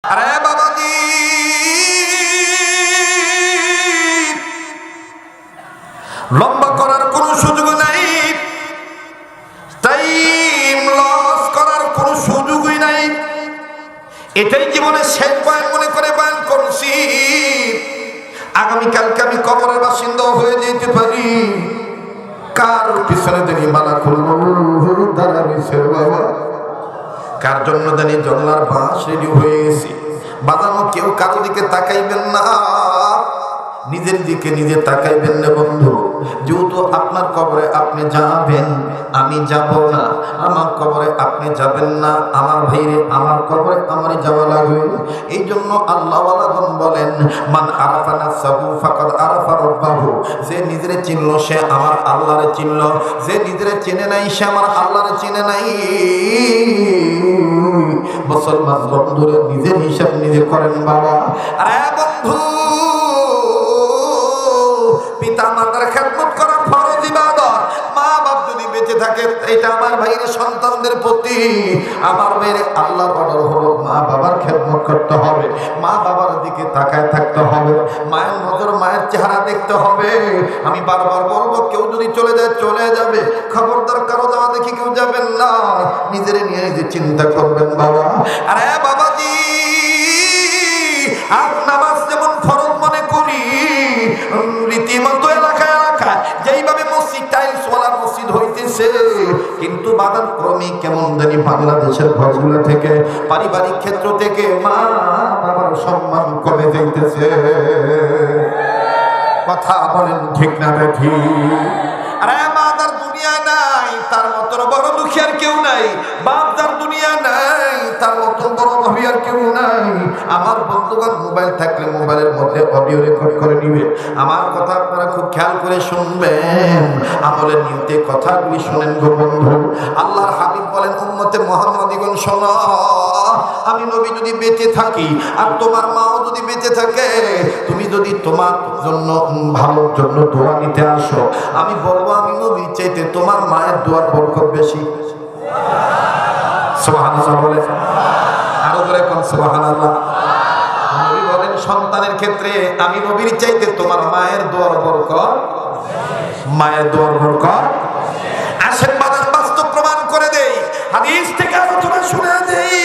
আরে বাবাজি, লম্বা করার কোনো সুযোগ নাই, টাইম লস করার কোনো সুযোগই নাই। এটাই জীবনের শেষ বয়ান মনে করে বয়ান করছি। আগামীকালকে আমি কবরের বাসিন্দা হয়ে যেতে পারি। কার পিছনে তিনি মালা খুলবো দাঁড়া রয়েছে বাবা, কার জন্য জানি জঙ্গলার বাঁশ রেডি হয়ে গেছি। বাজানো কেউ কারো দিকে তাকাইবেন না, নিজের দিকে নিজে তাকাইবেন না বন্ধু। যেহেতু আপনার কবরে আপনি যাবেন, আমি যাব না। আমার কবরে আপনি যাবেন না, আমার ভাইরে আমার কবরে আমারই যাওয়া লাগবে। এই জন্য আল্লাহ ওয়ালাগণ বলেন, মান আরাফা নাফসাহু ফাকাদ আরাফা রাব্বাহু। যে নিজেরে চিনলো সে আমার আল্লাহরে চিনলো, যে নিজেরে চিনে নাই সে আমার আল্লাহরে চিনে নাই। মুসলমান বন্ধুরে নিজের হিসাব নিজে করেন বাবা। আরে বন্ধু, পিতা মাতার খেদমত করা ফরজ ইবাদত। মা বাপ যদি বেঁচে থাকে, এটা আমার ভাইয়ের সন্তানদের প্রতি আমার ভাইয়ের আল্লাহর অর্ডার হলো মা বাবার খেদমত করতে হবে, মা বাবার দিকে তাকায় থাকতে হবে, মায়ের নজর মায়ের চেহারা দেখতে হবে। আমি বারবার বলবো, কেউ যদি চলে যায় চলে যাবে, খবরদার কারো যাওয়া দেখি কেউ যাবেন না। নিজের নিয়ে নিজে চিন্তা করবেন বাবা। আরে বাবাজি, আর নামাজ যেমন ফরজ মনে করি, রীতিমতো এলাকায় এলাকায় যেইভাবে মসজিদ টাইলস ওয়ালা মসজিদ হইতেছে, কিন্তু বাদান ক্রমে কেমন জানি বাংলাদেশের ঘরগুলো থেকে, পারিবারিক ক্ষেত্র থেকে মা বাবার সম্মান কমে যাইতেছে। কথা বলেন ঠিক না দেখি? আরে মা যার দুনিয়ায় নাই তার মতন বড় দুঃখী আর কেউ নাই। বাপ যার দুনিয়া নাই তার মতন বড় ভাবি আর কেউ নাই। আমার বন্ধুগণ, মোবাইল থাকলে মোবাইলের মধ্যে অডিও রেকর্ড করে নিবে। আমার কথা আপনারা খুব খেয়াল করে শুনবেন, আমলের নিয়তে কথাগুলি শোনেন গো বন্ধু। আল্লাহর হাবিব বলেন, উম্মতে মুহাম্মাদিগণ শোনো, আমি নবী যদি বেঁচে থাকি আর তোমার মাও যদি বেঁচে থাকে, তুমি যদি তোমার জন্য ভালোর জন্য দোয়া নিতে আসো, আমি বলবো আমি নবীর চাইতে তোমার মায়ের দোয়ার বরকত বেশি। সুবহানাল্লাহ বলে, আরো জোরে কোন সুবহানাল্লাহ। নবী বলেন, সন্তানের ক্ষেত্রে আমি নবীর চাইতে তোমার মায়ের দোয়ার বরকত, মায়ের দোয়ার বরকত। আসেন বাজার বাস্তব প্রমাণ করে দেই, হাদিস থেকে আলোচনা শুনে দেই।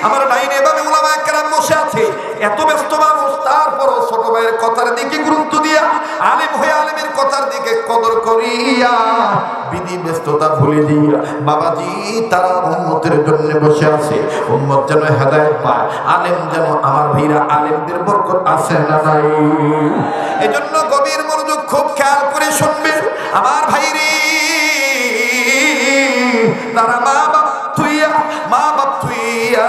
আমার ডাইনে এভাবে উলামায়ে কেরাম বসে আছে, এত ব্যস্ত মানুষ, তারপরও ছোট ভাইয়ের কথার দিকে গুরুত্ব দিয়া, আলেম হয়ে আলেমের কথার দিকে কদর করিয়া, বিধি ব্যস্ততা ভুলে দিয়া বাবাজি তারা উম্মতের জন্য বসে আছে। উম্মত যেন হেদায়েত পায়, আলেম যেন, আমার ভাইরা আলেমদের বরকত আছে না নাই? এজন্য গভীর মনোযোগ খুব খেয়াল করে শুনবেন আমার ভাইরে। তারা মা বাপ থুইয়া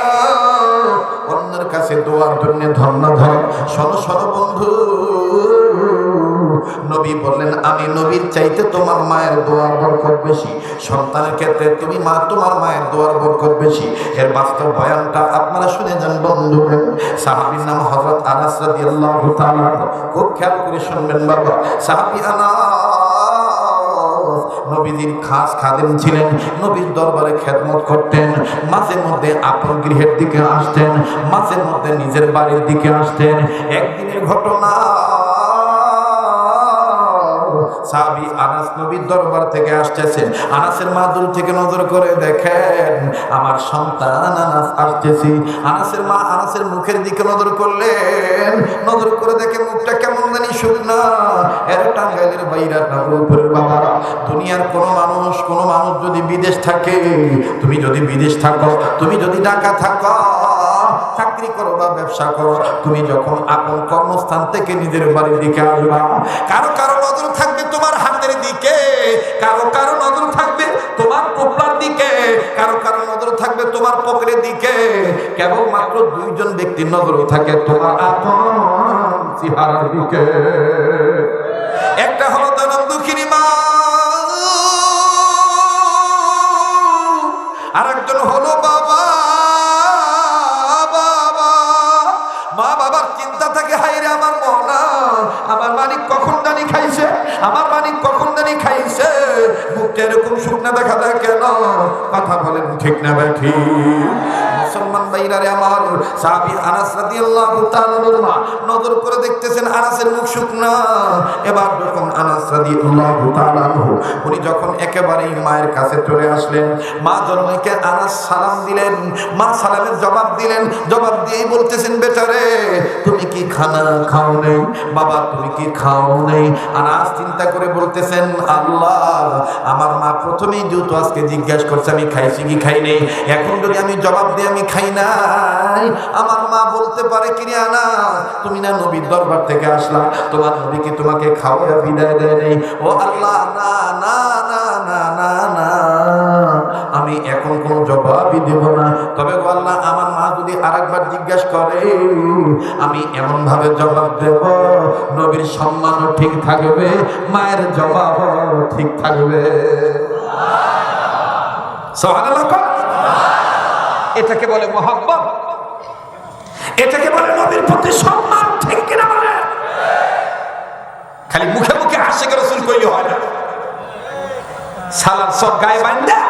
অন্যের কাছে দোয়ার জন্য ধর্ণাধর। শোনো শোনো বন্ধু, নবী বললেন, আমি নবীর চাইতে তোমার মায়ের দোয়ার বরকত বেশি। সন্তানের ক্ষেত্রে তুমি মা, তোমার মায়ের দোয়ার বরকত বেশি। এর বাস্তব বয়ানটা আপনারা শুনে যান বন্ধু। সাহাবীর নাম হযরত আনাস রাদিয়াল্লাহু তাআলা। খুব খেয়াল করে শুনবেন বাবা। সাহাবী আনাস নবীজির খাস খাদেম ছিলেন, নবীর দরবারে খেদমত করতেন। মাঝে মধ্যে আপন গৃহের দিকে আসতেন, মাঝে মধ্যে নিজের বাড়ির দিকে আসতেন। একদিনের ঘটনা, সাহাবী আনাস নবীর দরবার থেকে আসতেছেন। আনাসের মা দূর থেকে নজর করে দেখেন, আমার সন্তান আনাস আসতেছি। আনাসের মা আনাসের মুখের দিকে নজর করলেন, নজর করে দেখে মুখটা কেমন জানি শুকনা। এর টাঙ্গাইলের বাইরা নাগরপুরের বাবারা, দুনিয়ার কোন মানুষ যদি বিদেশ থাকে, তুমি যদি বিদেশ থাকো, তুমি যদি ঢাকা থাকো, চাকরি করো বা ব্যবসা করো, তুমি যখন আপন কর্মস্থান থেকে নিজের বাড়ির দিকে আসবা, কারো কারো নজর থাকবে তোমার হাতের দিকে, কারো কারো নজর থাকবে তোমার পোপলার দিকে, কারো কারো নজর থাকবে তোমার পকেটের দিকে। কেবলমাত্র দুইজন ব্যক্তির নজর থাকে তোমার আপন চেহারার দিকে। একটা হলো দানব দুঃখিনী মা, আর একজন হলো বাবা। মা বাবার চিন্তা থাকে, হায়রে আমার মনা, আমার মালিক কখন জানি খাইছে, আমার মালিক কখন জানি খাইছে, মুখটা এরকম শুকনা দেখা যায় কেন? কথা বলেন ঠিক না ভাই? ঠিক। মুসলমান ভাইরারে আমার, সাহাবী আনাস রাদিয়াল্লাহু তাআলা নজর করে দেখতেছেন আনাসের মুখ শুকনা। এবার যখন আনাস রাদিয়াল্লাহু তাআলা উনি যখন একেবারেই মায়ের কাছে চলে আসলেন, মা জননীকে আনাস সালাম দিলেন। মা সালামের জবাব দিলেন, জবাব দিয়েই বলতেছেন, বেটারে তুমি কি খানা খাও নেই? বাবা তুমি কি খাও নেই? আনাস চিন্তা করে বলতেছেন, আল্লাহ আমার মা প্রথমেই যেহেতু আজকে জিজ্ঞাসা করছে আমি খাইছি কি খাই নেই, এখন যদি আমি জবাব দিই আমি খাই নাই, আমার মা বলতে পারে কি রে আনাস তুমি না নবীর দরবার থেকে আসলা, তোমার নবী কি তোমাকে খাওয়া বিদায় দেয় নেই? ও আল্লাহ না না না না না না, আমি এখন কোনো জবাবই দেব না। তবে আল্লাহ আমার মা যদি আরেকবার জিজ্ঞাসা করে আমি এমন ভাবে জবাব দেব নবীর সম্মানও ঠিক থাকবে, মায়ের জবাবও ঠিক থাকবে। সুবহানাল্লাহ। এটাকে বলে মহব্বত, এটাকে বলে নবীর প্রতি সম্মান, ঠিক কিনা বলে? খালি মুখে মুখে আশিক রাসূল কইলে হয় না, সালার সব গায়ে বাঁধা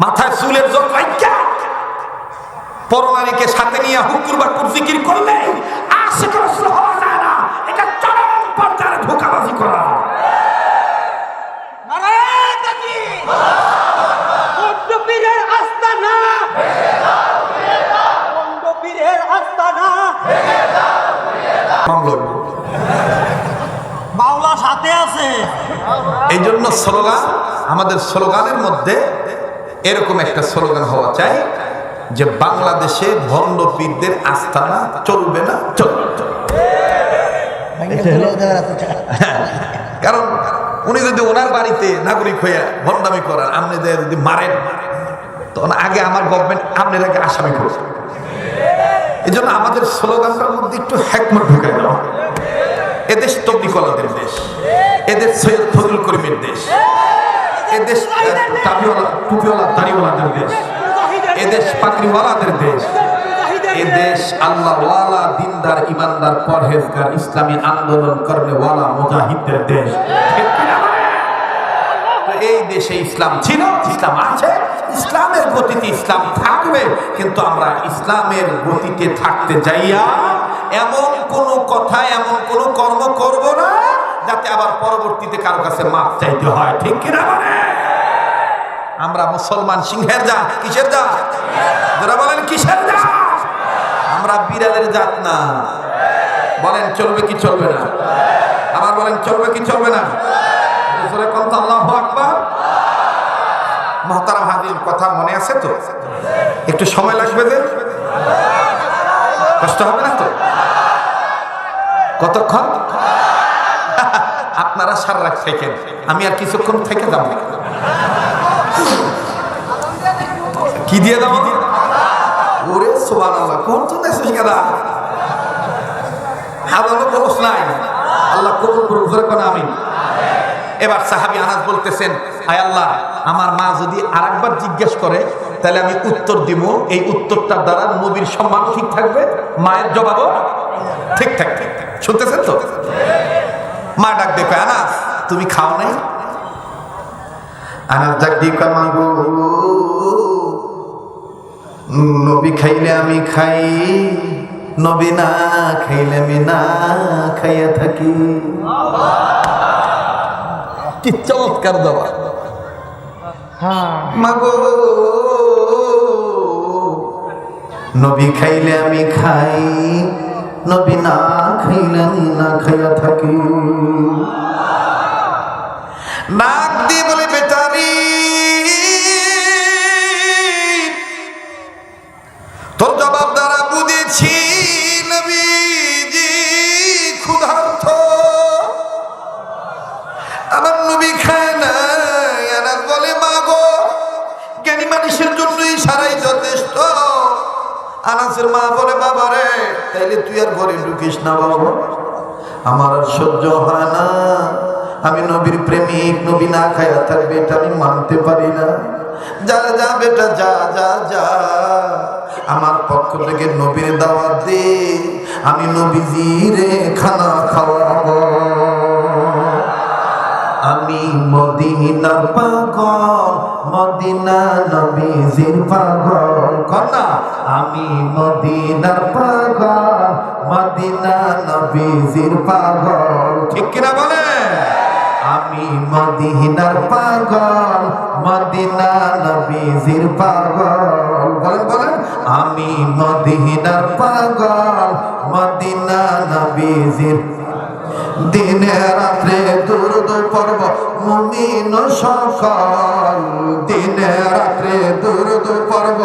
মাথায় চুলের জল রাখা পরনারীকে সাথে নিয়ে হুকুর বা জিকির করলে আশিক রাসূল হওয়া যায় না। এটা চরম পর্যায়ে ধোঁকাবাজি করা। নারায়ে তাকবীর, বন্ধ পীরের আস্তানা, বন্ধ পীরের আস্তানা, মাওলা সাথে আছে। এই জন্য স্লোগান, আমাদের স্লোগানের মধ্যে এরকম একটা স্লোগান হওয়া চাই যে বাংলাদেশে ভণ্ড পীরদের আস্তানা চলবে না, চলবে। কারণ উনি যদি ওনার বাড়িতে নাগরিক হয়ে ভণ্ডামি করার, আপনাদের যদি মারেন তখন আগে আমার গভর্নমেন্ট আপনার আগে আসামি করছে। এই জন্য আমাদের স্লোগানটার মধ্যে একটু হ্যাকমত ঢুকে দেওয়া। এদেশ তবলিগওয়ালাদের দেশ, এদেশ সৈয়দ ফজলুল করিমের দেশ, এদেশ টুপিওয়ালা দাড়িওয়ালাদের দেশ, এদেশ পাগড়িওয়ালাদের দেশ, এদেশ আল্লাহওয়ালা দিনদার ইমানদার পরহেজগার ইসলামী আন্দোলন করনেওয়ালা মুজাহিদদের দেশ। এই দেশে ইসলাম ছিল, ইসলাম আছে, ইসলামের গতিতে ইসলাম থাকবে, কিন্তু আমরা ইসলামের গতিতে থাকতে যাইয়া এমন কোন কথা, এমন কোন কর্ম করব না যাতে আবার পরবর্তীতে কারো কাছে মাপ চাইতে হয়, ঠিক কিনা বলে? আমরা মুসলমান সিংহের জাত, কিসের জাত? যারা বলেন কিসের জাত? আমরা বিড়ালের জাত না। বলেন চলবে কি চলবে না? আবার বলেন চলবে কি চলবে না? আল্লাহু আকবার। মুহতারাম হাজির, কথা মনে আছে তো? একটু সময় লাগবে, যে কষ্ট হবে না তো? কতক্ষণ? আপনারা সারা রাত থাকেন, আমি আর কিছুক্ষণ থেকে যাব। কি দিয়ে দাও? ওরে সুবহানাল্লাহ, কোন তো দেশে গেলা হাজারো বলস নাই। আল্লাহ কবুল করুক, জোরে কোন আমিন। এবার সাহাবী আনাস বলতেছেন, আয় আল্লাহ আমার মা যদি আরেকবার জিজ্ঞেস করে তাহলে আমি উত্তর দিব, এই উত্তরটার দ্বারা নবীর সম্মান ঠিক থাকবে, মায়ের জবাবও ঠিক থাকবে। শুনতেছেন তো? মা ডাক দেখো, আনাস তুমি খাও নাই? আনাস ডাক দিকে, মাগো নবী খাইলে আমি খাই, নবী না খাইলে আমি না খাইয়া থাকি। কি চমৎকার দেওয়া! মাগো নবী খাইলে আমি খাই, নবী না খাইলে আমি না খাইয়া থাকি। নাক দিয়ে বলে, বেটারি তোর জবাব দ্বারা বুঝেছি নবীজি ক্ষুধার্ত, আমার নবী খায় না। আনাস বলে, মা গো জ্ঞানী মানুষের জন্য ইশারাই যথেষ্ট। আনাসের মা বলে, বাবা রে তাইলে তুই আর ঘরে ঢুকিস না বাবা, আমার আর সহ্য হয় না, আমি নবীর প্রেমিক, নবী না খায়া থাকবে এটা আমি মানতে পারি না। যা যা বেটা যা যা যা, আমার পক্ষ থেকে নবীর দাওয়াত দে, আমি নবীজিরে খানা খাওয়াবো। আমি মদিনার পাগল, মদিনা নবীজির পাগল কন্যা আমি মদিনার পাগল মদিনা নবীজির পাগল ঠিক কিনা বলে আমি মদিনার পাগল মদিনা নবীজির পাগল বলেন বলেন আমি মদিনার পাগল মদিনা নবীজির দিনে রাত্রে দুরূদ পড়ব মুমিন সকল দিনে রাত্রে দুরূদ পড়ব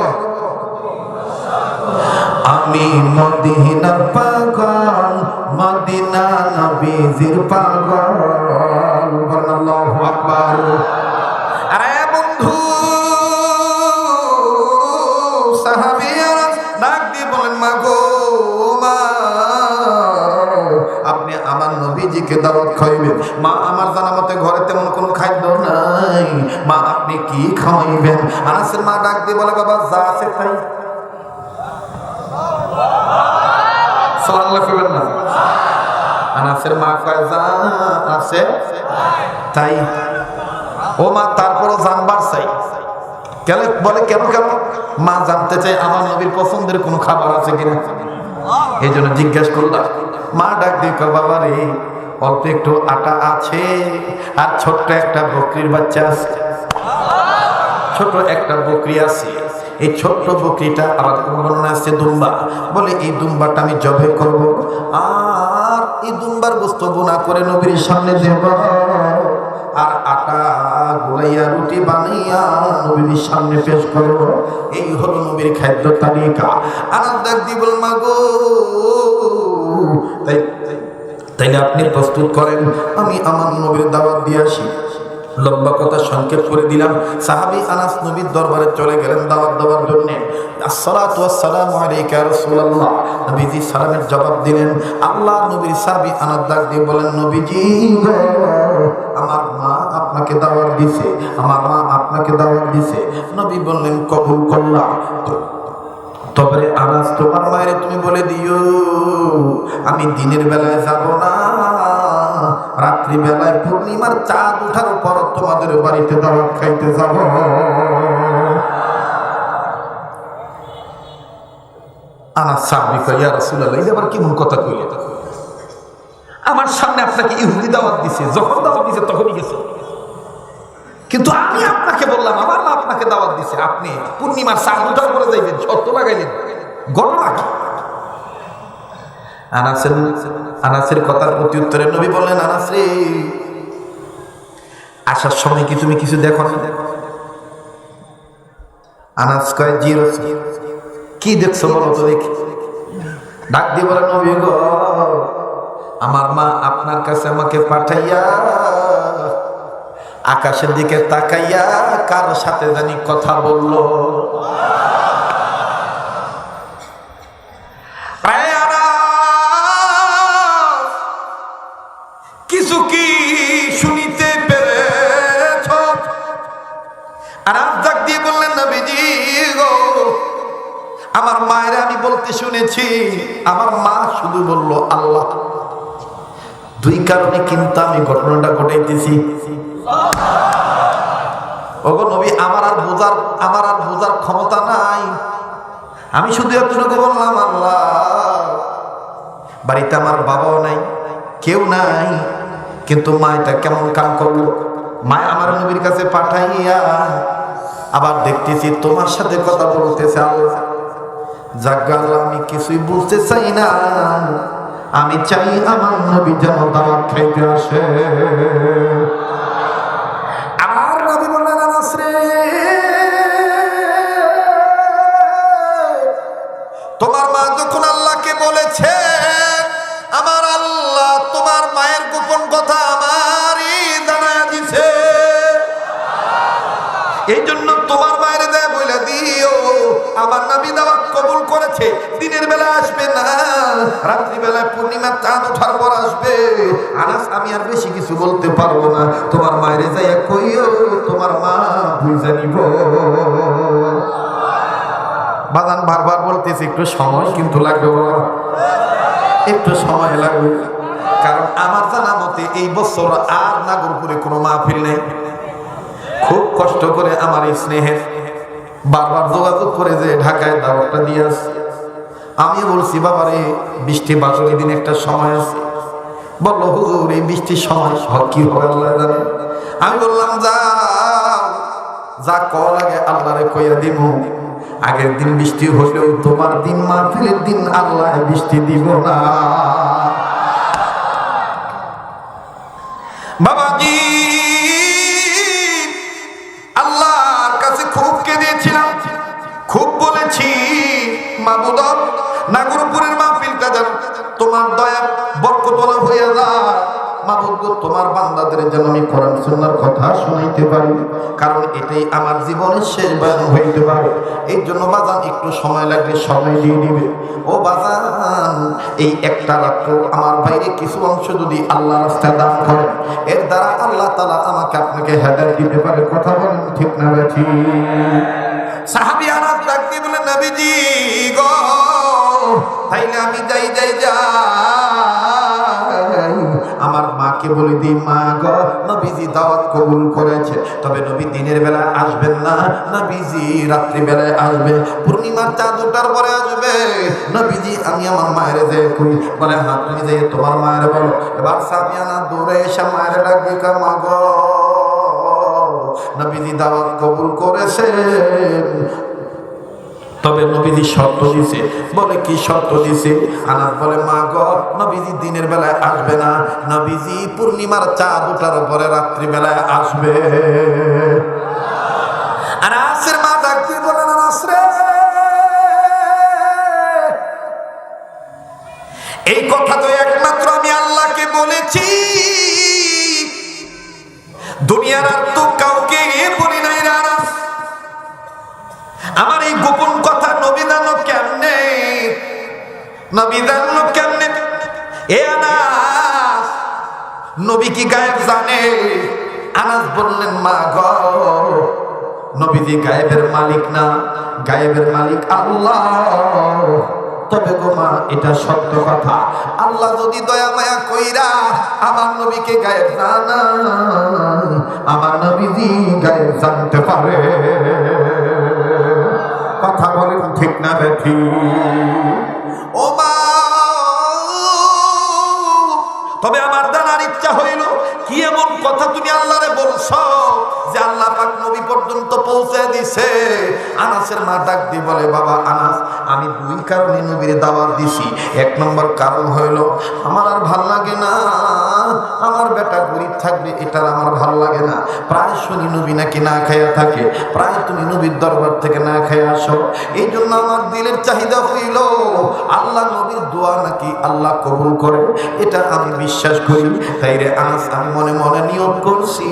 আমি মদিনার পাগল মদিনা নবীজির পাগল আল্লাহু আকবার আরে বন্ধু সাহাবীরা ডাক দিয়ে বলেন মা গো মা আপনি আমার নবীজিকে দাওয়াত খাইবেন মা আমার জানা মতে ঘরে তেমন কোনো খাদ্য নাই মা আপনি কি খাওয়াইবেন আনাসের মা ডাক দিয়ে বলে বাবা যা আছে তাই সাল্লাল্লাহু আলাইহি ওয়াসাল্লাম আনাসের মা কয় যা আছে তাই ও মা তারপরও জানবার চাই কেন বলে কেন কেন মা জানতে চাই আমার নবীর পছন্দের কোনো খাবার আছে কিনা এই জন্য জিজ্ঞেস করলাম মা ডাক দিয়ে কয় বাবা রে অল্প একটু আটা আছে আর ছোট্ট একটা বকরির বাচ্চা আছে ছোট একটা বকরি আছে এই ছোট্ট বকরিটা আবার বর্ণনা আছে দুম্বা বলে এই দুম্বাটা আমি জবে করব আর এই দুম্বার গোশত বোনা করে নবীর সামনে দেব আর আটা গোলাইয়া রুটি বানাইয়া নবীর সামনে পেশ করব এই হলো নবীর খাদ্য তালিকা আনন্দ দি বল মাগো তাইলে আপনি প্রস্তুত করেন আমি আমার নবীর দাওয়াত দিয়ে আসি লম্বা কথা সংক্ষেপ করে দিলাম সাহাবী আনাস নবীর দরবারে চলে গেলেন দাওয়াত দেওয়ার জন্য আসসালাতু ওয়াসসালামু আলাইকা ইয়া রাসূলুল্লাহ নবীজি সালামের জবাব দিলেন আল্লাহ নবীর সাহাবী আনাস ডাক দিয়ে বলেন নবীজি আমার মা আপনাকে দাওয়াত দিয়েছে আমার মা আপনাকে দাওয়াত দিয়েছে নবী বললেন কবুল করলাম তবে আনাস তোমার মায়ের তুমি বলে দিও আমি দিনের বেলায় যাব না রাত্রি বেলায় পূর্ণিমার চাঁদ ওঠার পর তোমাদের বাড়িতে দাওয়াত খাইতে যাব আনাস সাহাবী কয় ইয়া রাসূলুল্লাহ এই আবার কেমন কথা কইলে আমার সামনে আপনাকে ইহুদি দাওয়াত দিছে যখন দাওয়াত দিছে তখনই গেছে কিন্তু আমি আপনাকে বললাম আমার মা আপনাকে দাওয়াত দিছে আপনি পূর্ণিমার চাঁদ ওঠার পরে যাইবেন শর্ত লাগাইলেন ঘটনা কি আনাসের কথার প্রতি উত্তরে নবী বললেন আনাস রে আসার সময় কি তুমি কিছু দেখো না আনাস কয় জি রাসূল কি দেখছো বলো তো দেখি ডাক দিয়ে বলে নবী গো আমার মা আপনার কাছে আমাকে পাঠাইয়া আকাশের দিকে তাকাইয়া কার সাথে জানি কথা বললো কিছু কি শুনিতে পেরেছ আর ডাক দিয়ে বললেন নবীজি গো আমার মায়ের আমি বলতে শুনেছি আমার মা শুধু বলল আল্লাহ দুই কারণে কিন্তু আমি ঘটনাটা ঘটাইতেছি ওগো নবী আমার আর বোঝার ক্ষমতা নাই আমি শুধু এতটুকু বললাম আল্লাহ বাড়িতে আমার বাবাও নাই কেউ নাই কিন্তু মা এটা কেমন কাম করলো মা আমার নবীর কাছে পাঠাইয়া আবার দেখতেছি তোমার সাথে কথা বলতেছে আল্লাহ যাজ্ঞা আল্লাহ আমি কিছুই বুঝতে চাই না আমি চাই আমার নবী যেন দাওয়াত খাইতে আসে আমার নবী বললেন আনাস রে তোমার মা যখন আল্লাহকে বলেছে আমার আল্লাহ তোমার মায়ের গোপন কথা আমারই জানায়া দিছে এই জন্য তোমার মায়ের দেয় বলে দিও আমার নবী দাওয়াত কবুল করেছে দিনের বেলা আসবে না রাত্রি বেলায় পূর্ণিমার চাঁদ ওঠার পর আসবে আনাস আমি আর বেশি কিছু বলতে পারবো না তোমার মায়ের যাইয়া কইও তোমার মা বুঝে নিব বাদান বারবার বলতেছে একটু সময় কিন্তু লাগবে বাবা একটু সময় লাগবে কারণ আমার জানা মতে এই বছর আর নাগরপুরে কোনো মাহফিল নেই খুব কষ্ট করে আমার এই স্নেহের বারবার যোগাযোগ করে যে ঢাকায় দাওয়াতটা দিয়ে আসছি। আমি বলছি বাবারে বৃষ্টি বাদলের দিন একটা সময় আছে। বললো হুজুর এই বৃষ্টির সময় কি হবে আল্লাহ জানে। আমি বললাম যা কল লাগে আল্লাহরে কইয়া দিব, আগের দিন বৃষ্টি হলেও তোমার দিন মাহফিলের দিন আল্লাহ বৃষ্টি দিব না। বাবাজি আল্লাহর কাছে খুব কেঁদেছিলাম, খুব বলেছি মাবুদ নাগরপুরের মাহফিলটা যেন তোমার দয়া বরকতওয়ালা হইয়া যায়। মাবুদ তোমার বান্দাদের যেন আমি কোরআন সুন্নাহর কথা শুনাইতে পারি, কারণ এটাই আমার জীবনের শেষ বয়ান হইতে পারে। এই জন্য বাজান একটু সময় লাগলে সময় দিয়ে দিবে। ও বাজান এই একটা রাত্র আমার বাইরে কিছু অংশ যদি আল্লাহ রাস্তায় দান করেন, এর দ্বারা আল্লাহ তাআলা আমাকে আপনাকে হেদায়েত দিতে পারে। কথা বলেন ঠিক না ঠিক? সাহাবী আনাস ডাক দিয়ে বলে নবীজি গো তাইলে আমি যাই আমার মাকে বলে দিই মা গো নবীজি দাওয়াত কবুল করেছে, তবে নবী দিনের বেলা আসবেন না, নবীজি রাত্রি বেলায় আসবে, পূর্ণিমার চাঁদ ওঠার পরে আসবে। নবীজি আমি আমার মায়ের যে কই বলে হ্যাঁ তুমি যে তোমার মায়ের বলো। এবার সাবিয়ানা দৌড়ে এসে মায়ের ডাক দিকা মা গো নবীজি দাওয়াত কবুল করেছে, তবে নবীজি শর্ত দিছে। বলে কি শর্ত দিছে? আনাস বলে মা গো নবীজি দিনের বেলায় আসবে না, নবীজি পূর্ণিমার চাঁদ ওঠার পরে রাত্রি বেলায় আসবে। আনাসের মা ডাকতে বলেন আনাস রে এই কথা তো একমাত্র আমি আল্লাহকে বলেছি, দুনিয়ার আর তো কাউকে বলি নাই রে আনাস। আমার এই গোপন কথা নবী জানলো কেমনে? নবী জানলো কেমনে? এ আনাস নবী কি গায়েব জানে? আনাস বললেন মা গো নবীজি গায়েবের মালিক না, গায়েবের মালিক আল্লাহ। তবে গো মা এটা সত্য কথা, আল্লাহ যদি দয়া মায়া কইরা আমার নবীকে গায়েব জানা, আমার নবীজি গায়েব জানতে পারে। কথা বলেন ঠিক না দেখি? ও মা তবে আমার জানার ইচ্ছা হইল কি এমন কথা তুমি আল্লাহরে বলছো যে আল্লাহ পাক নবী পর্যন্ত পৌঁছে দিছে। আনাসের মা ডাক দিয়ে বলে বাবা আনাস আমি দুই কারণে নবীর দাওয়াত দিছি। এক নম্বর কারণ হইল আমার আর ভাল লাগে না আমার বেটা গরিব থাকবে, এটা আমার ভালো লাগে না। প্রায় শুনি নবী নাকি না খাইয়া থাকে, প্রায় তুমি নবীর দরবার থেকে না খাইয়া আসো। এই জন্য আমার দিলের চাহিদা হইল আল্লাহ নবীর দোয়া নাকি আল্লাহ কবুল করে, এটা আমি বিশ্বাস করি। তাই রে আনাস আমি মনে মনে নিয়ত করছি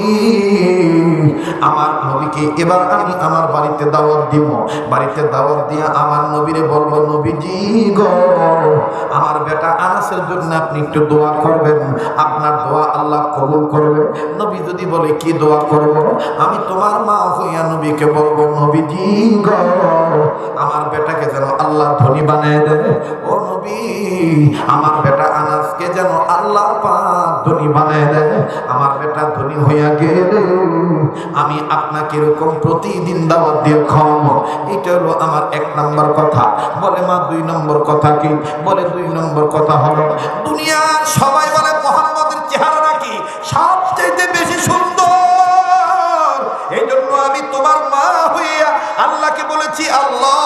আমার নবীকে এবার আমি আমার বাড়িতে দাওয়াত দিব। বাড়িতে দাওয়াত দিয়ে আমার নবীরে বলবো নবীজি গো আমার বেটা আনাসের জন্য আপনি একটু দোয়া করবেন, আপনার দোয়া আল্লাহ কবুল করবে। নবী যদি বলে কি দোয়া করব, আমি তোমার মা হইয়া নবীকে বলবো নবীজি গো আমার বেটাকে যেন আল্লাহ ধনী বানায় দেয়। ও নবী আমার বেটা আনাসকে যেন আল্লাহ পাক ধনী বানায় দেয়। আমার বেটা ধনী হইয়া গেলে আমি আপনাকে এরকম প্রতিদিন দাওয়াত দিয়ে খাওয়াবো। এটা হলো আমার এক নম্বর কথা। বলে মা দুই নম্বর কথা কি? বলে দুই নম্বর কথা হলো দুনিয়ার সবাই বলে মুহাম্মদের চেহারা নাকি সবচেয়ে বেশি সুন্দর। এই জন্য আমি তোমার মা হইয়া আল্লাহকে বলেছি আল্লাহ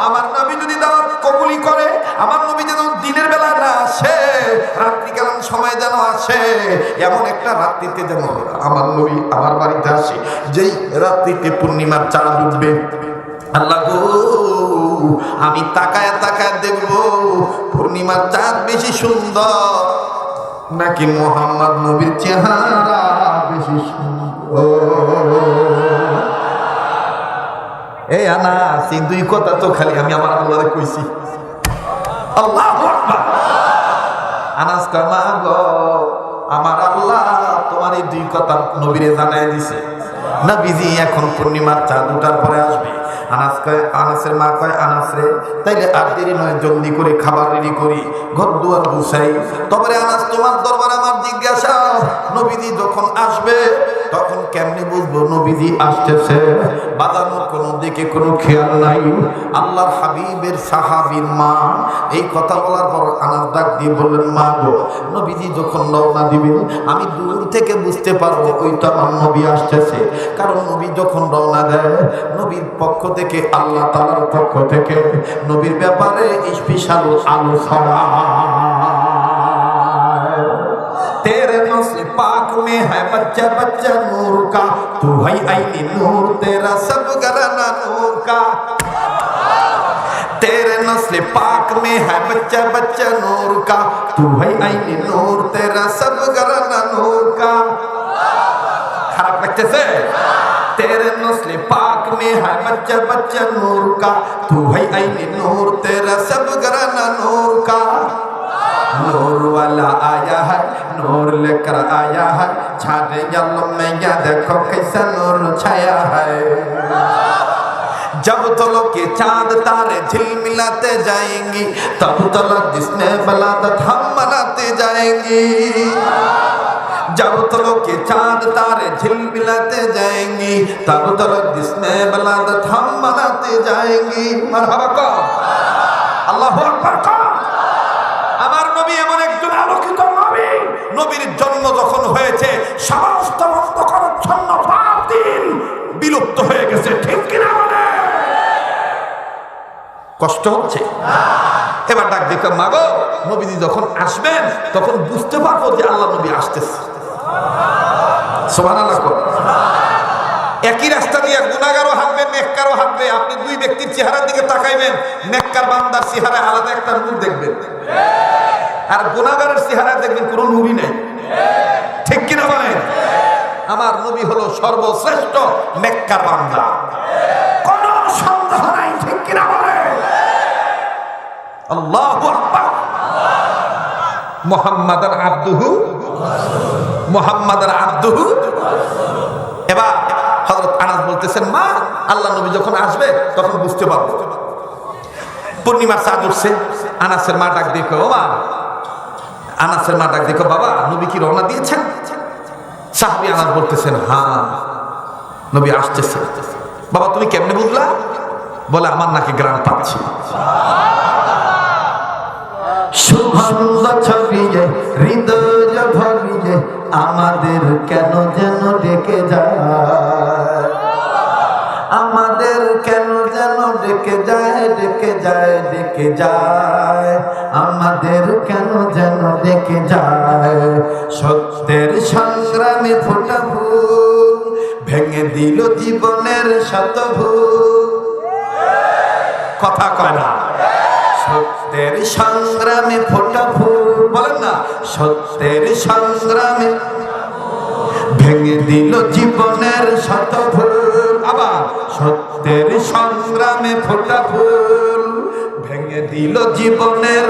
আমার নবী যদি দাওয়াত কবুলি করে, আমার নবী যেন দিনের বেলা না আসে, রাত্রিকালীন সময় যেন আসে, এমন একটা রাত্রিতে যেন আমার নবী আমার বাড়িতে আসে যেই রাত্রিতে পূর্ণিমার চাঁদ উঠবে। আল্লাহ গো আমি তাকায় তাকায় দেখব পূর্ণিমার চাঁদ বেশি সুন্দর নাকি মোহাম্মদ নবীর চেহারা বেশি সুন্দর। এই আনাস এই দুই কথা তো খালি আমি আমার আল্লাহরে কইছি। আল্লাহু আকবার। আনাস কয় মা গো আমার আল্লাহ তোমার এই দুই কথা নবীরে জানাই দিছে। নবীজি এখন পূর্ণিমার চাঁদ ওঠার পরে আসবে, আনাসের মা কয়, আনাস রে তাইলে আর দেরি নয়, জলদি করে খাবার রেডি করি, ঘর দুয়ার গুছাই। তবে আনাস তোমার দরবারে আমার জিজ্ঞাসা, নবীজি যখন আসবে তখন কেমনে বুঝবো নবীজি আসতেছে? বাজানোর কোনো দিকে কোনো খেয়াল নাই। আল্লাহর হাবিবের সাহাবীর মা এই কথা বলার পর আনাস ডাক দিয়ে বললেন, মা গো, নবীজি যখন রওনা দিবে আমি দূর থেকে বুঝতে পারবো ওইটা আমার নবী আসতেছে। কারণ নবী যখন রওনা দেয়, নবীর পক্ষ থেকে, আল্লাহ তাআলার পক্ষ থেকে নবীর ব্যাপারে স্পেশাল আলোচনা। तेरे नस्ल पाक में है बच्चा बच्चा नूर का, तू है आईनी नूर, तेरा सब घराना नूर का। तेरे नस्ल पाक में है बच्चा बच्चा नूर का, तू है आईनी नूर, तेरा सब घराना नूर का। खराब लगते से तेरे नस्ल पाक में है बच्चा बच्चा नूर का, तू है आईनी नूर, तेरा सब घराना नूर का। नूर वाला आया है, नूर लेकर आया है, छाटे जल्लों में या देखो कैसा नूर छाया है। जब तलो के चांद तारे झिलमिलाते जाएंगी, तब तलक जिसमें बलादत हम मनाते जाएंगी। जब तलो के चांद तारे झिलमिलाते जाएंगी, तब तलक जिसमें बलादत हम मनाते जाएंगी। मरहबा का अल्लाहु अकबर का। আমার নবী এমন একজন আলোকিত নবী, নবীর জন্ম যখন হয়েছে সমস্ত অন্ধকারাচ্ছন্ন বাতিল বিলুপ্ত হয়ে গেছে, ঠিক কিনা বলে? কষ্ট হচ্ছে? এবার ডাক দেখো, মা গো, নবীজি যখন আসবেন তখন বুঝতে পারবো যে আল্লাহ নবী আসতেছে। সুবহানাল্লাহ। একই রাস্তা দিয়ে গুনাহগারও হাঁটবে, নেককারও হাঁটবে। আপনি দুই ব্যক্তির চেহারার দিকে তাকাইবেন, নেককার বান্দার চেহারায় আলাদা একটা নূর দেখবেন, আর গুনাহগারের চেহারা দেখবেন কোনো নূরই নাই, ঠিক কিনা বলেন? আমার নবী হলো সর্বশ্রেষ্ঠ নেককার বান্দা, কোনো সন্দেহ নাই, ঠিক কিনা বলেন? আল্লাহু আকবার। মুহাম্মাদান আবদুহু, মুহাম্মাদান আবদুহু। এবার হযরত আনাস বলতেছেন, মা, আল্লাহ নবী যখন আসবে তখন বুঝতে পারবো। পূর্ণিমার চাঁদ উঠছে, আনাসের মা ডাক দেখো, ও মা, আনাসের মা ডাক দেখো, বাবা, নবী কি রওনা দিয়েছেন? সাহাবী আনাস বলতেছেন, হ্যাঁ, নবী আসতেছে। বাবা, তুমি কেমনে বুঝলা? বলে, আমার নাকি গ্রাম পাচ্ছি। সুগন্ধ ছড়িয়ে হৃদয় ভরিয়ে আমাদের কেন যেন ডেকে যায়, আমাদের কেন যেন ডেকে যায়, ডেকে যায়, ডেকে যায়, আমাদের কেন যেন ডেকে যায়। সত্যের সংগ্রামে ফোটা ফুল ভেঙে দিল জীবনের শত ভুল। কথা কয় না? সত্যের সংগ্রামে ফোটা ফুল, বলেন না, সত্যের সংগ্রামে ভেঙে দিল জীবনের শত ভুল। আবার সত্যের সংগ্রামে ফোটা ফুল ভেঙে দিল জীবনের।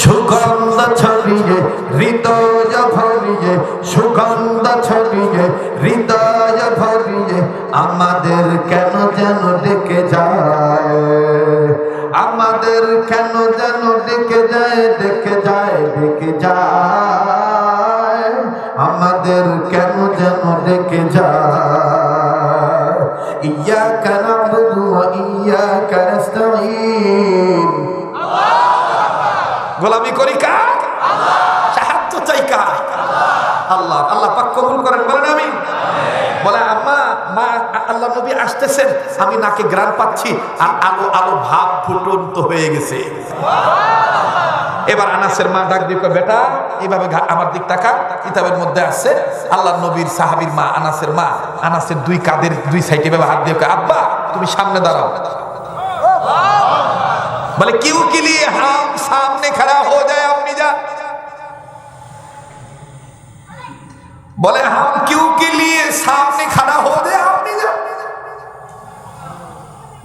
সুগন্ধ ছড়িয়ে হৃদয় ভরিয়ে, সুগন্ধ ছড়িয়ে হৃদয় ভরিয়ে আমাদের কেন যেন ডেকে যায়, আমাদের কেন যেন ডেকে যায়, ডেকে যায়, ডেকে যায়, আমাদের কেন যেন ডেকে যায়। ইয়্যাকা না'বুদু ওয়া ইয়্যাকা নাস্তাঈন। গোলামি করি কার? সাহায্য চাই কার? আল্লাহ। আল্লাহ পাক কবুল করেন, বলেন আমিন। বলে, আম্মা, মা, আল্লাহ নবী আসতেছেন, আমি নাকি গ্রাম পাচ্ছি, আর আলো আলো ভাব ফুটন্ত হয়ে গেছে। এবার আনাসের মা ডাক দিয়ে, বেটা, এইভাবে আমার দিক তাকা, কিতাবের মধ্যে আছে আল্লাহ নবীর সাহাবীর মা, আনাসের মা, আনাসের দুই কাঁধের দুই সাইডে ভাবে হাত দিয়ে, আব্বা, তুমি সামনে দাঁড়াও। বলে, क्यों के लिए हम सामने खड़ा हो जाए अम्मी जान? बोले, हम क्यों के लिए सामने खड़ा हो जाए अम्मी जान?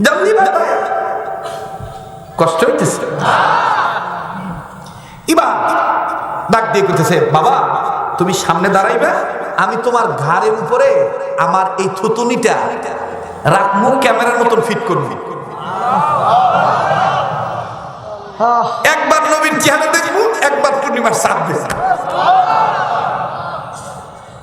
जल्दी बताया। কষ্ট হইতেছে? এবার ডাক দিয়ে কইতেছে, বাবা, তুমি সামনে দাঁড়াইবে, আমি তোমার ঘাড়ের উপরে আমার এই থুতুনিটা রাখমু ক্যামেরার মতন ফিট করবি। একবার নবীর চেহারা দেখবো, একবার পূর্ণিমার চাঁদ দেখবো।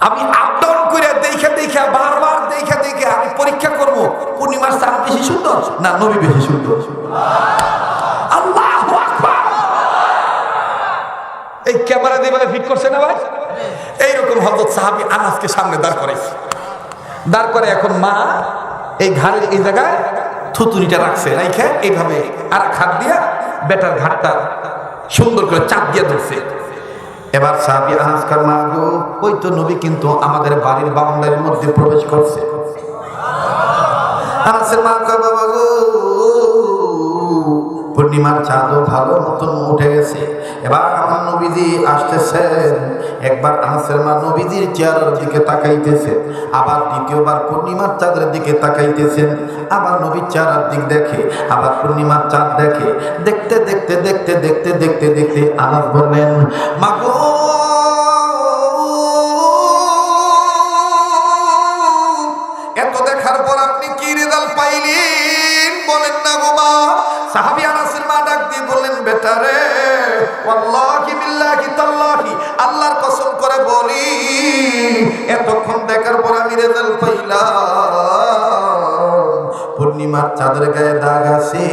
আমি আপ ডাউন করে দেখে দেখে বারবার দেখে দেখে আমি পরীক্ষা করব পূর্ণিমার চাঁদ বেশি সুন্দর না নবী বেশি সুন্দর। আল্লাহু আকবার। এই ক্যামেরা দিয়ে বলে ফিট করছে না ভাই? এইরকম হযরত সাহাবী আনাসকে সামনে দাঁড় করাইছে। দাঁড় করে এখন মা এই ঘাড়ের এই জায়গায় থুতুনিটা রাখছে, রাইখে এইভাবে আর হাত দিয়া বেটার ঘাটটা সুন্দর করে চাপ দিয়ে ধরছে। এবার সাহাবী আনাস কার মা গো, ওই তো নবী কিন্তু আমাদের বাড়ির বারান্দার মধ্যে প্রবেশ করছে। আনাসের মা কয় বাবা গো, পূর্ণিমার চাঁদও ভালো মতন উঠে গেছে, এবার আমার নবীজি আসতেছেন। একবার আনাসের মা নবীজির চেহারার দিকে তাকাইতেছে, আবার দ্বিতীয়বার পূর্ণিমার চাঁদের দিকে তাকাইতেছেন, আবার নবীর চেহারার দিক দেখে, আবার পূর্ণিমার চাঁদ দেখে। দেখতে দেখতে দেখতে দেখতে দেখতে দেখতে আনাস বললেন মা গো, এত দেখার পর আপনি কি রেজাল্ট পাইলেন বলেন না গো মা। সাহাবী আনাসের মা ডাক দিয়ে বললেন বেটা রে, ওয়াল্লাহি বিল্লাহি তাল্লাহি, আল্লাহর কসম করে বলি এতক্ষণ দেখার পর আমি রেজাল্ট পাইলাম পূর্ণিমার চাঁদের গায়ে দাগ আছে,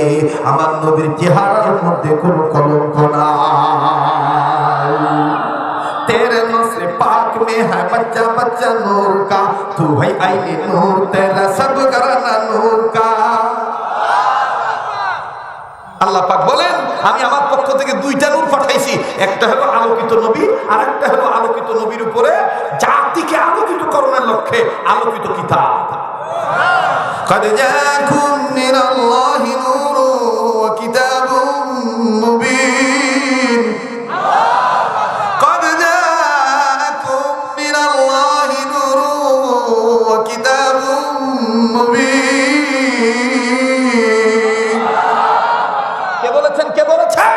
আমার নবীর চেহারার মধ্যে কোনো কলঙ্ক নাই। तेरे नूर पाक में है बच्चा बच्चा नूर का, तू है आईने नूर, तेरा सब घराना नूर का। আল্লাহ পাক বলেন আমি আমার পক্ষ থেকে দুইটা নূর পাঠাইছি, একটা হলো আলোকিত নবী আর একটা হলো আলোকিত নবীর উপরে জাতিকে আলোকিত করণের লক্ষ্যে আলোকিত কিতাব। قد جاءكم من الله نور وكتاب مبين। قد جاءكم من الله نور وكتاب مبين। কে বলেছেন? কে বলেছেন?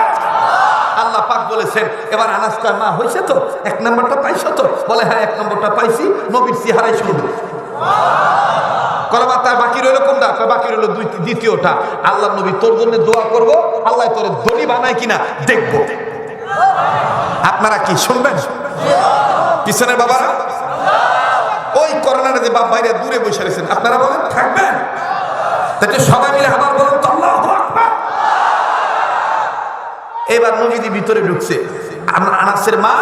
আল্লাহ পাক বলেছেন। এবার আনাস কয় মা হইছে তো, এক নম্বরটা পাইছো তো? বলে হ্যাঁ এক নম্বরটা পাইছি, নবীর চেহারাই সুন্দর। করবা তার বাকি রইল কোনটা? বাকি রইল দ্বিতীয়টা, আল্লাহ নবী তোর জন্য দোয়া করব, আল্লাহ তোর ধনী বানায় কিনা দেখবো। আপনারা কি শুনবেন? পিছনের বাবারা ওই করোনার যে বাপ ভাইরা দূরে বসে রয়েছেন, আপনারা বলেন থাকবেন? তাহলে সবাই মিলে আবার বলেন তো আল্লাহু আকবার। এবার নবীজি ভিতরে ঢুকছে, আনাসের মা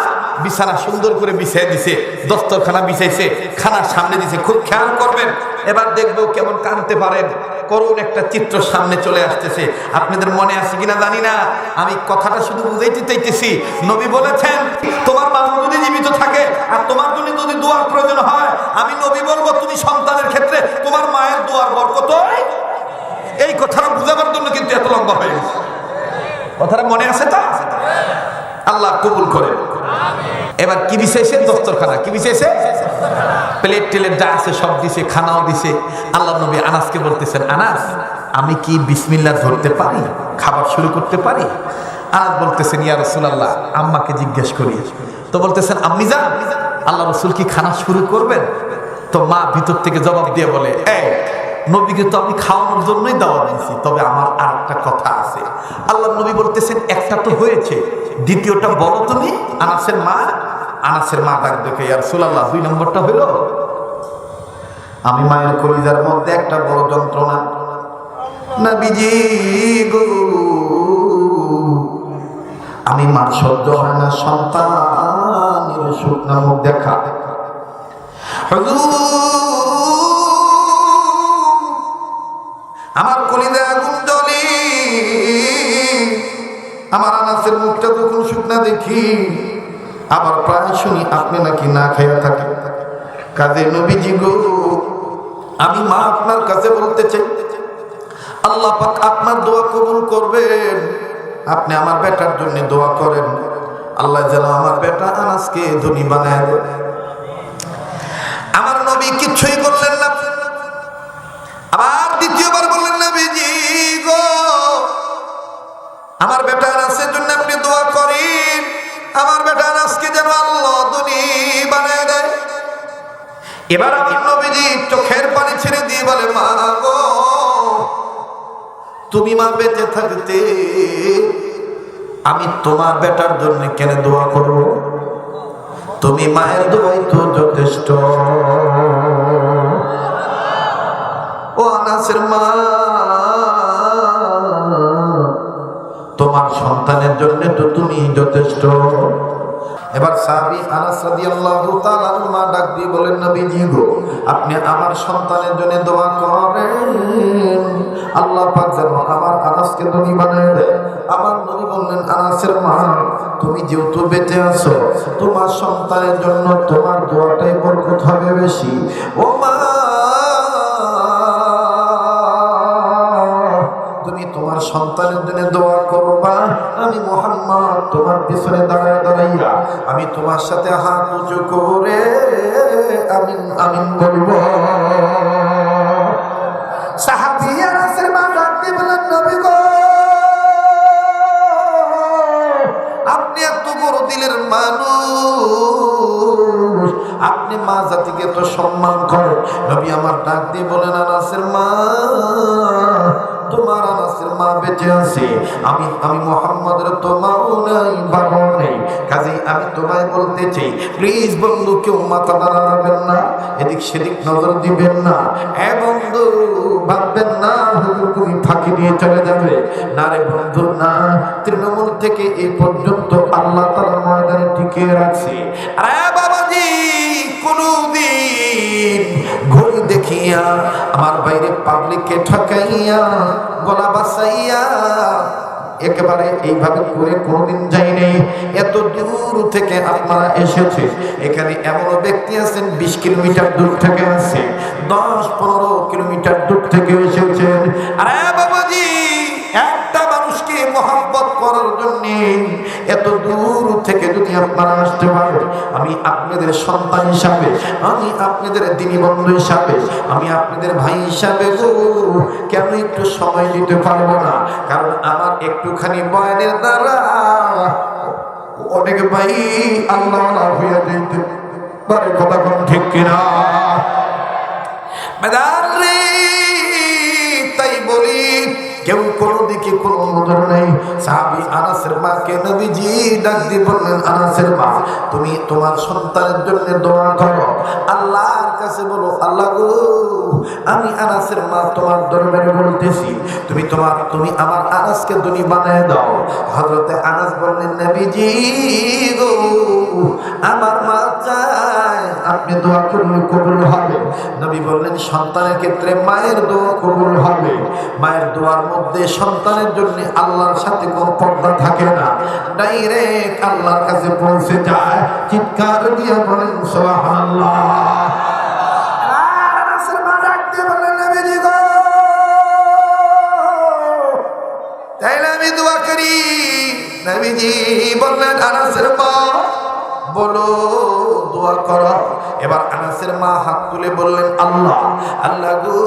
বিছানা সুন্দর করে বিছাই দিছে, দস্তরখানা বিছাইছে, খানার সামনে দিছে, খুব খেয়াল করবেন। এবার দেখবো কেমন কাঁদতে পারেন, করুণ একটা চিত্র সামনে চলে আসতেছে। আপনাদের মনে আছে কিনা জানি না, আমি কথাটা শুধু বুঝাইতে চাইতেছি। নবী বলেছেন তোমার মা যদি জীবিত থাকে আর তোমার জন্য যদি দোয়ার প্রয়োজন হয়, আমি নবী বলবো তুমি সন্তানের ক্ষেত্রে তোমার মায়ের দোয়ার বরকত। এই কথাটা বুঝাবার জন্য কিন্তু এত লম্বা হয়ে গেছে। কথাটা মনে আছে তো? আল্লাহ কবুল করে। এবার কি বিছাইছে? দস্তরখানা। কি বিছাইছে? প্লেট টেলেট যা আছে সব দিছে, খানাও দিছে। আল্লাহ নবী আনাসকে বলতেছেন আনাস আমি কি বিসমিল্লাহ ধরতে পারি, খাবার শুরু করতে পারি? আনাস বলতেছেন ইয়া রাসূলুল্লাহ আম্মাকে জিজ্ঞেস করি। তো বলতেছেন আম্মি যান আল্লাহ রাসূল কি খানা শুরু করবেন? তো মা ভিতর থেকে জবাব দিয়ে বলে এই নবীকে তো আমি খাওয়ানোর জন্যই দাওয়াত দিয়েছি, তবে আমার আর একটা কথা আছে। আল্লাহ নবী বলতেছেন একটা তো হয়েছে, দ্বিতীয়টা বলো তুমি। আনাসের মা ডাক দেখে ইয়া রাসূলুল্লাহ 2 নম্বরটা হলো আমি মায়ের কলিজার মধ্যে একটা বড় যন্ত্রণা। নবীজি গো আমি মার সহ্য হয় না সন্তানের সুখ নামক দেখা। আমার কলিজা আগুন জ্বলে, আমার আনাসের মুখটা যখন শুকনা দেখি, আবার প্রায় শুনি আপনি নাকি না খাইয়া থাকেন। কাজে নবীজি গো আমি মা আপনার কাছে বলতে চাই আল্লাহ পাক আপনার দোয়া কবুল করবেন। আপনি আমার বেটার জন্য দোয়া করেন, আল্লাহ যেন আমার বেটা আনাসকে ধনী বানায় দেন। আমার নবী কিছুই বললেন না। আবার দ্বিতীয়বার বললেন নবীজি গো আমার বেটা আনাসের জন্য আপনি দোয়া করেন, আমার বেটা আনাসকে যেন আল্লাহ ধনী বানায় দেয়। এবার আমার নবীজি চোখের পানি ছেড়ে দিয়ে বলে, মা গো, তুমি মা বেঁচে থাকতে আমি তোমার বেটার জন্য কেন দোয়া করব? তুমি মায়ের দোয়াই তো যথেষ্ট। ও আনাসের মা, তোমার সন্তানের জন্য তো তুমি যথেষ্ট। এবার সাহাবী আনাস রাদিয়াল্লাহু তাআলা মা ডাক দিয়ে বলেন, নবীজি গো, আপনি আমার সন্তানের জন্য দোয়া করেন, আল্লাহ পাক যেন আমার আনাসকে ধনী বানায় দেয়। আমার নবী বললেন, আনাসের মা, তুমি যেহেতু বেঁচে আছো, তোমার সন্তানের জন্য তোমার দোয়াটাই বরকত হবে বেশি। ও মা, তুমি তোমার সন্তানের জন্য দোয়া করবা, আমি মুহাম্মদ তোমার পিছনে দাঁড়ায় দাঁড়াইয়া আমি তোমার সাথে হাত উঁচু করে আমিন আমিন বলবো। সাহাবী আনাসের মা ডাক দিয়ে বলেন, নবী গো, আপনি এত বড় দিলের মানুষ, আপনি মা জাতিকে তো সম্মান করেন। নবী আমার ডাক দিয়ে বলেন, আনাসের মা, তোমার আনাসের মা বেঁচে আছে, আমি মুহাম্মদের তো মাও নাই বাবাও নেই, কাজেই আমি তোমায় বলতে চাই, প্লিজ বন্ধু, কেউ মাথা নাড়াবেন না, এদিক সেদিক নজর দিবেন না। বন্ধু, ভাববেন না হুজুর তুমি ফাঁকি দিয়ে চলে যাবে, না রে বন্ধু, না। তৃণমূল থেকে এই পর্যন্ত আল্লাহ তাআলা ময়দানে টিকিয়ে রাখছে। আরে বাবাজি, কোনদিন ঘড়ি দেখিয়া আমার বাইরে পাবলিককে ঠকাইয়া গলা বাসাইয়া একেবারে এইভাবে করে কোনোদিন যাই নেই। এত দূর থেকে আপনারা এসেছে, এখানে এমন ব্যক্তি আছেন 20 কিলোমিটার দূর থেকে আছে, 10-15 কিলোমিটার দূর থেকে এসেছেন। আরে বাবাজি, একটা মানুষকে মহব্বত করার জন্য এত দূর থেকে যদি আপনারা আসতে পারেন, আমি আপনাদের সন্তান হিসাবে, আমি আপনাদের দিনী বন্ধু হিসাবে, আমি আপনাদের ভাই হিসাবে কেন একটু সময় দিতে পারবো না? কারণ আমার একটুখানি বয়ানের দ্বারা অনেক ভাই আল্লাহ হইয়া যেতে পারে। কথা কোন ঠিক কিনা? তাই বলি, কেউ কোনো দিকে কোনো নজর নেই। সাহাবী আনাসের মাকে নবীজি ডাক দিয়ে বললেন, আনাসের মা, তুমি তোমার সন্তানের জন্য দোয়া করো, আল্লাহর কাছে বলো, আল্লাহ গো, আমি আনাসের মা তোমার দরবারে বলতেছি, তুমি আমার আনাসকে ধনী বানায় দাও। হযরতে আনাস বললেন, নবীজি গো, আমার মা চায় আপনি দোয়া করলে কবুল হবে। নবী বললেন, সন্তানের ক্ষেত্রে মায়ের দোয়া কবুল হবে। মায়ের দোয়ার মধ্যে সন্তানের জন্য আল্লাহর সাথে কোনো পর্দা থাকে না, ডাইরেক্ট আল্লাহর কাছে পৌঁছে যায়। চিৎকার দিয়ে বলেন সুবহানাল্লাহ। আনাসের মা ডাক দিয়ে বললেন, নবীজি গো, তাইলে আমি দোয়া করি। নবীজি বললেন, আনাসের মা বলো, দোয়া করো। এবার আনাসের মা হাত তুলে বললেন, আল্লাহ আল্লাহ গো,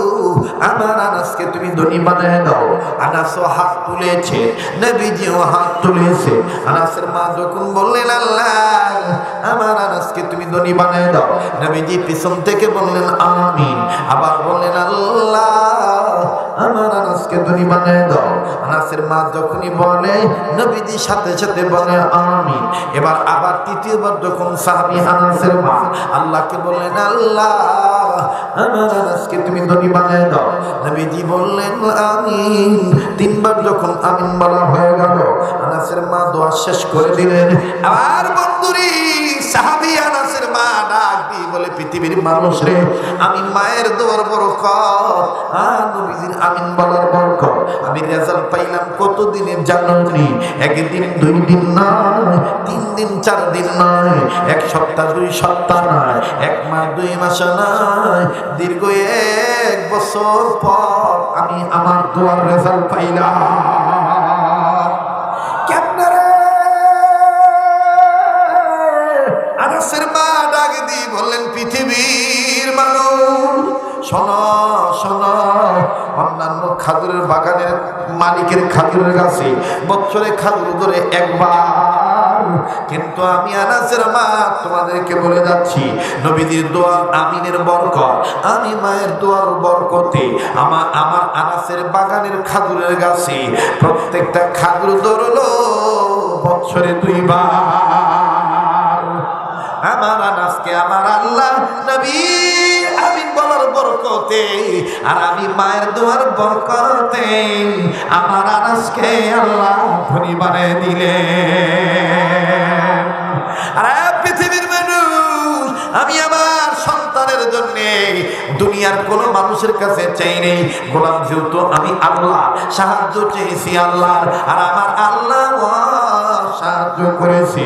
আমার আনাসকে তুমি ধনী বানায় দাও। আনাসও হাত তুলেছে, নবীজিও হাত তুলেছে। আনাসের মা যখন বললেন, আল্লাহ আমার আনাসকে তুমি ধনী বানায় দাও, নবীজি পিছন থেকে বললেন, আমিন। আবার বললেন, আল্লাহ আমার আনাসকে ধনী বানায় দাও। আনাসের মা যখনই বলে, নবীজি সাথে সাথে বলে, আমিন। এবার আবার তৃতীয়বার যখন সাহাবী আনাসের মা আল্লাহকে বললেন, আল্লাহ আমার আনাসকে তুমি ধনী বানায় দাও, নবীজি বললেন, আমিন। 3 বার যখন আমিন বলা হয়ে গেল, আনাসের মা দোয়া শেষ করে দিলেন। আর বন্ধুরি, সাহাবী আনাসের মা ডাক দিয়ে বলে, পৃথিবীর মানুষ রে, আমি মায়ের দোয়ার বরকত আর নবীজির আমিন বলার বরকত আমি রেজাল্ট পাইলাম কতদিনের জানুনি। 1 দিন 2 দিন নয়, 3 দিন 4 দিন নয়, 1 সপ্তাহ 2 সপ্তাহ নয়, 1 মাস 2 মাস নয়, দীর্ঘ 1 বছর পর আমি আমার দোয়ার রেজাল্ট পাইলাম। কেমনে রে? আনাসের মা ডাক দিয়ে বললেন, পৃথিবীর মানুষ শোনো শোনো, অন্যান্য খাজুরের বাগানের মালিকের খাজুরের গাছে বছরে খাজুর ধরে একবার কিন্তু আমি আনাসের মা তোমাদেরকে বলে যাচ্ছি, নবীজির দোয়া আমিনের বরকত, আমি মায়ের দোয়ার বরকতে আমার আনাসের বাগানের খাজুরের গাছে প্রত্যেকটা খাজুর ধরলো বছরে 2 বার। আমার আনাসকে আমার আল্লাহ নবী আমিন বলার বরকতে আর আমি মায়ের দোয়ার বরকতে আমার আনাসকে আল্লাহ ধনী বানিয়ে দিলেন। আর পৃথিবীর মানুষ, আমি আমার সন্তানের জন্য দুনিয়ার কোন মানুষের কাছে চাই নেই, গোলাম যেহেতু আমি আল্লাহ সাহায্য চেয়েছি আল্লাহ, আর আমার আল্লাহ সাহায্য করেছি।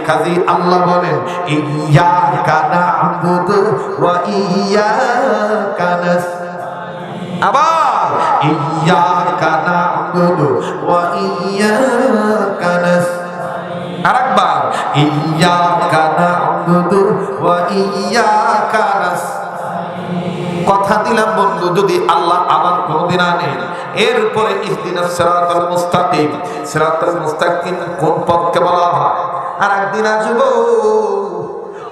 কাজী আল্লাহ বলেন ইয়্যাকা না'বুদু ওয়া ইয়্যাকা নাস্তাঈন। আবার ইয়্যাকা না'বুদু ওয়া ইয়্যাকা নাস্তাঈন। আরেকবার ইয়্যাকা না'বুদু ওয়া ইয়্যাকা নাস্তাঈন। কথা দিলাম বন্ধু, যদি আল্লাহ আবার কোনদিন আনেন এরপরে ইহদিনাস সিরাতাল মুস্তাকিম, সিরাতাল মুস্তাকিম কোন পথকে বলা হয় আর একদিন আসবো,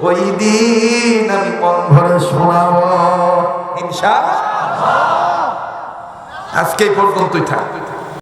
ওই দিন আমি মন ভরে শোনাবো ইনশাআল্লাহ। আজকে পর্যন্তই থাক।